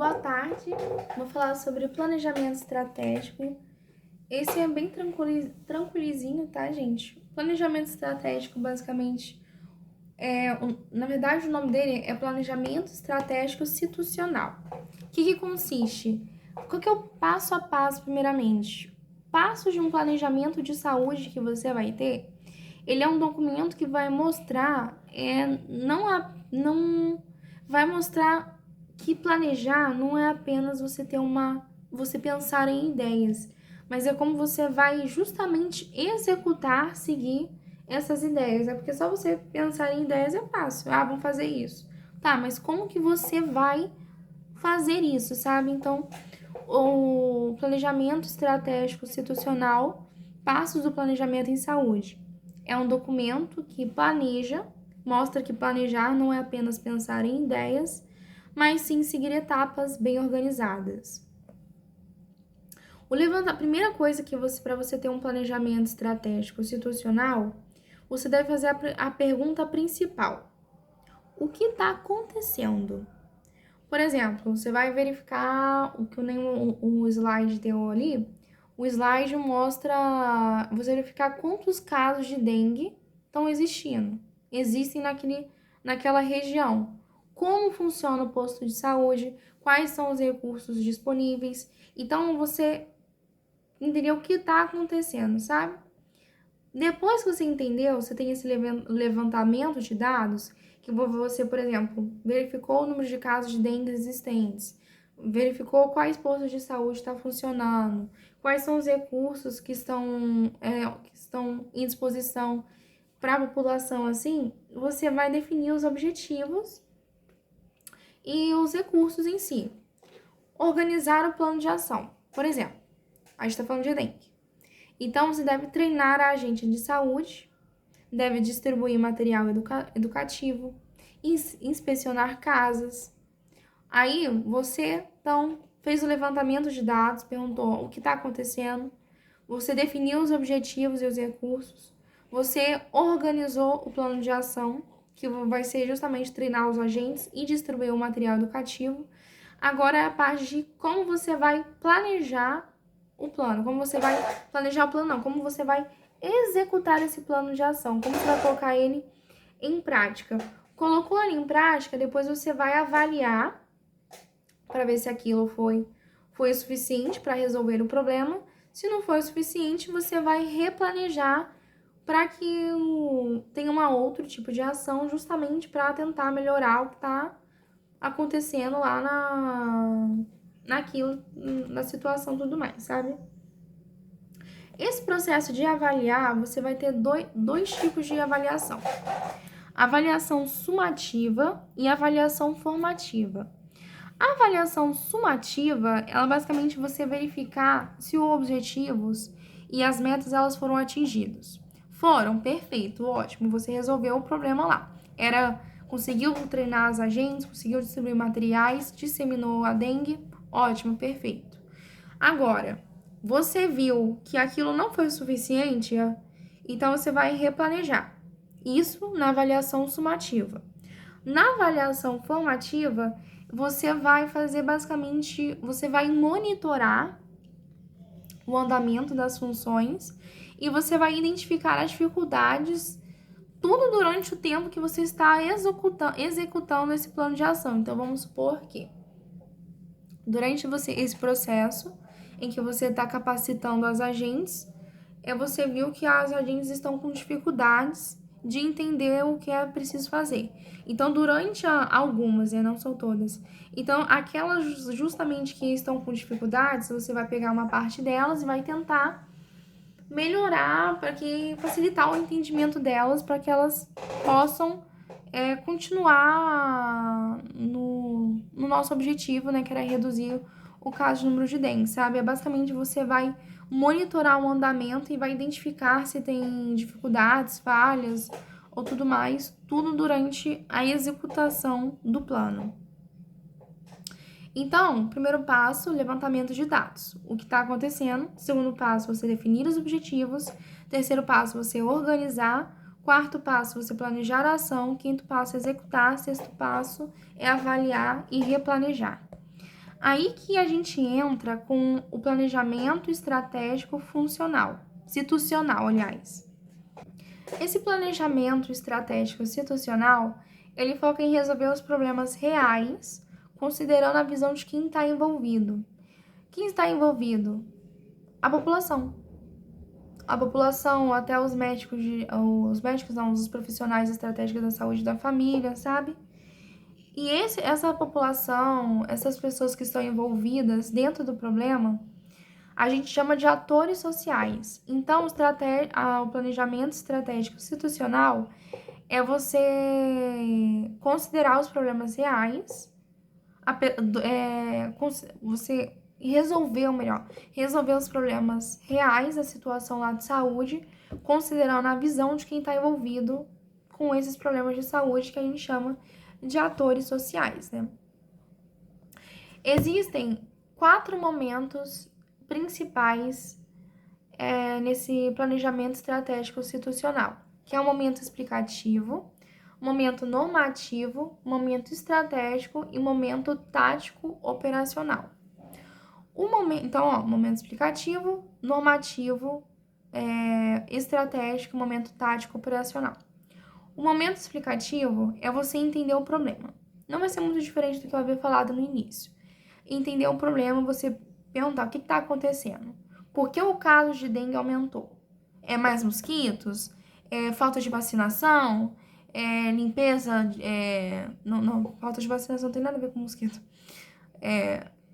Boa tarde, vou falar sobre planejamento estratégico. Esse é bem tranquilizinho, tá, gente? Planejamento estratégico, basicamente, na verdade, o nome dele é Planejamento Estratégico Institucional. O que consiste? Qual que é o passo a passo, primeiramente? Passo de um planejamento de saúde que você vai ter, ele é um documento que vai mostrar, não vai mostrar que planejar não é apenas você pensar em ideias, mas é como você vai justamente executar, seguir essas ideias. É porque só você pensar em ideias é fácil. Ah, vamos fazer isso. Tá, mas como que você vai fazer isso, sabe? Então, o planejamento estratégico institucional, passos do planejamento em saúde. É um documento que planeja, mostra que planejar não é apenas pensar em ideias, mas sim seguir etapas bem organizadas. A primeira coisa que para você ter um planejamento estratégico institucional, você deve fazer a pergunta principal: o que está acontecendo? Por exemplo, você vai verificar o que o slide deu ali. O slide mostra você verificar quantos casos de dengue estão existem naquela região. Como funciona o posto de saúde, quais são os recursos disponíveis. Então, você entendeu o que está acontecendo, sabe? Depois que você entendeu, você tem esse levantamento de dados, que você, por exemplo, verificou o número de casos de dengue existentes, verificou quais postos de saúde estão funcionando, quais são os recursos que estão em disposição para a população, assim, você vai definir os objetivos e os recursos em si. Organizar o plano de ação. Por exemplo, a gente está falando de dengue. Então, você deve treinar a agente de saúde, deve distribuir material educativo, inspecionar casas. Aí, você, então, fez o levantamento de dados, perguntou o que está acontecendo, você definiu os objetivos e os recursos, você organizou o plano de ação, que vai ser justamente treinar os agentes e distribuir o material educativo. Agora é a parte de como você vai planejar o plano, como você vai planejar o plano, não, como você vai executar esse plano de ação, como você vai colocar ele em prática. Colocou ele em prática, depois você vai avaliar para ver se aquilo foi o suficiente para resolver o problema. Se não foi o suficiente, você vai replanejar para que tenha outro tipo de ação, justamente para tentar melhorar o que está acontecendo lá na situação e tudo mais, sabe? Esse processo de avaliar, você vai ter dois tipos de avaliação: avaliação sumativa e avaliação formativa. A avaliação sumativa, ela basicamente você verificar se os objetivos e as metas elas foram atingidos. Foram, perfeito, ótimo, você resolveu o problema lá. Conseguiu treinar as agentes, conseguiu distribuir materiais, disseminou a dengue, ótimo, perfeito. Agora, você viu que aquilo não foi o suficiente, então você vai replanejar. Isso na avaliação sumativa. Na avaliação formativa, você vai fazer basicamente, você vai monitorar o andamento das funções e você vai identificar as dificuldades, tudo durante o tempo que você está executando esse plano de ação. Então, vamos supor que durante esse processo em que você está capacitando as agentes, você viu que as agentes estão com dificuldades de entender o que é preciso fazer. Então, durante algumas, não são todas. Então, aquelas justamente que estão com dificuldades, você vai pegar uma parte delas e vai tentar melhorar facilitar o entendimento delas para que elas possam continuar no nosso objetivo, né, que era reduzir o caso de número de dengue, sabe? Basicamente, você vai monitorar o andamento e vai identificar se tem dificuldades, falhas ou tudo mais, tudo durante a executação do plano. Então, primeiro passo, levantamento de dados. O que está acontecendo. Segundo passo, você definir os objetivos. Terceiro passo, você organizar. Quarto passo, você planejar a ação. Quinto passo, executar. Sexto passo é avaliar e replanejar. Aí que a gente entra com o planejamento estratégico funcional, situacional, aliás. Esse planejamento estratégico situacional, ele foca em resolver os problemas reais, considerando a visão de quem está envolvido. Quem está envolvido? A população. A população, até os médicos não, os profissionais estratégicos da saúde da família, sabe? E essa população, essas pessoas que estão envolvidas dentro do problema, a gente chama de atores sociais. Então, o planejamento estratégico institucional é você considerar os problemas reais, você resolver, ou melhor, resolver os problemas reais da situação lá de saúde, considerando a visão de quem está envolvido com esses problemas de saúde que a gente chama de atores sociais, né? Existem 4 momentos principais nesse planejamento estratégico institucional, que é o momento explicativo, momento normativo, momento estratégico e momento tático operacional. Momento explicativo, normativo, estratégico, momento tático operacional. O momento explicativo é você entender o problema. Não vai ser muito diferente do que eu havia falado no início. Entender o problema, você perguntar o que está acontecendo. Por que o caso de dengue aumentou? É mais mosquitos? É falta de vacinação? É limpeza? Não, falta de vacinação não tem nada a ver com mosquito.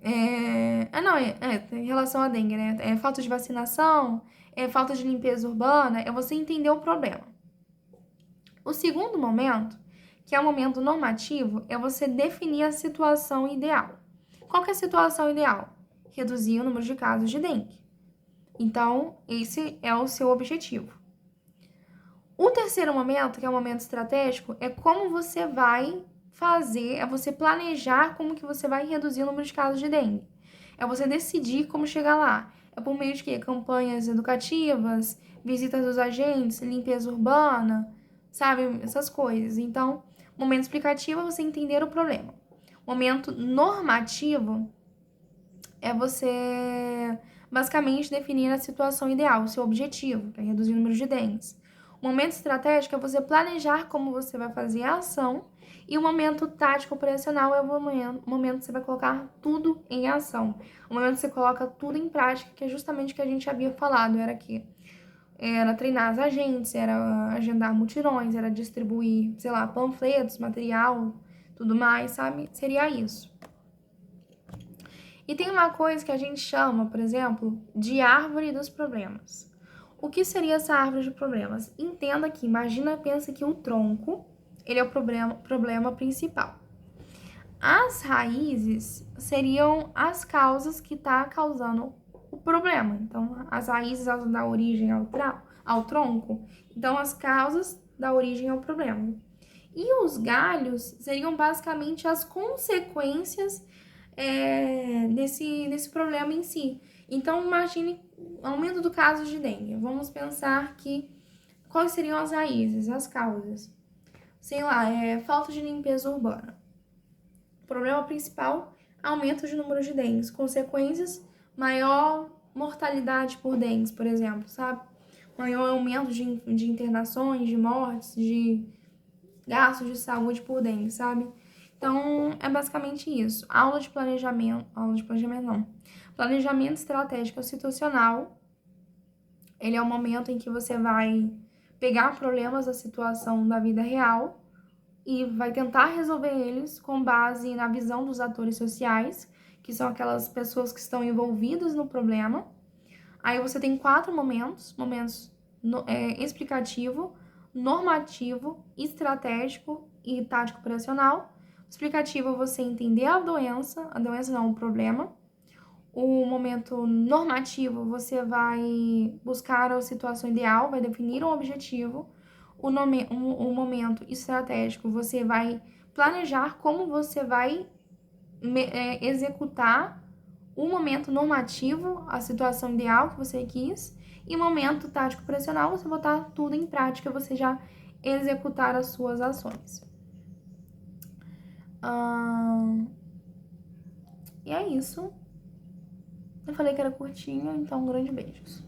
Em relação à dengue, né? É falta de vacinação? É falta de limpeza urbana? É você entender o problema. O segundo momento, que é o momento normativo, é você definir a situação ideal. Qual que é a situação ideal? Reduzir o número de casos de dengue. Então, esse é o seu objetivo. O terceiro momento, que é o momento estratégico, é como você vai fazer, é você planejar como que você vai reduzir o número de casos de dengue. É você decidir como chegar lá. É por meio de quê? Campanhas educativas, visitas dos agentes, limpeza urbana, sabe? Essas coisas. Então, momento explicativo é você entender o problema. Momento normativo é você basicamente definir a situação ideal, o seu objetivo, que é reduzir o número de dengues. O momento estratégico é você planejar como você vai fazer a ação. E o momento tático operacional é o momento que você vai colocar tudo em ação. O momento que você coloca tudo em prática, que é justamente o que a gente havia falado, era treinar as agentes, era agendar mutirões, era distribuir, sei lá, panfletos, material, tudo mais, sabe? Seria isso. E tem uma coisa que a gente chama, por exemplo, de árvore dos problemas. O que seria essa árvore de problemas? Entenda que, pensa que o tronco, ele é o problema principal. As raízes seriam as causas que tá causando o problema. Então, as raízes elas dão origem ao tronco. Então, as causas dão origem ao problema. E os galhos seriam basicamente as consequências desse problema em si. Então, imagine aumento do caso de dengue. Vamos pensar que quais seriam as raízes, as causas? Sei lá, falta de limpeza urbana. Problema principal, aumento de número de dengues. Consequências, maior mortalidade por dengues, por exemplo, sabe? Maior aumento de internações, de mortes, de gastos de saúde por dengue, sabe? Então, é basicamente isso. Planejamento estratégico institucional. Ele é o momento em que você vai pegar problemas da situação da vida real e vai tentar resolver eles com base na visão dos atores sociais, que são aquelas pessoas que estão envolvidas no problema. Aí você tem 4 momentos explicativo, normativo, estratégico e tático operacional. Explicativo é você entender a doença não, o problema. O momento normativo, você vai buscar a situação ideal, vai definir um objetivo. O momento estratégico, você vai planejar como você vai executar o momento normativo, a situação ideal que você quis. E o momento tático operacional, você botar tudo em prática, você já executar as suas ações. E é isso. Eu falei que era curtinho, então grandes beijos.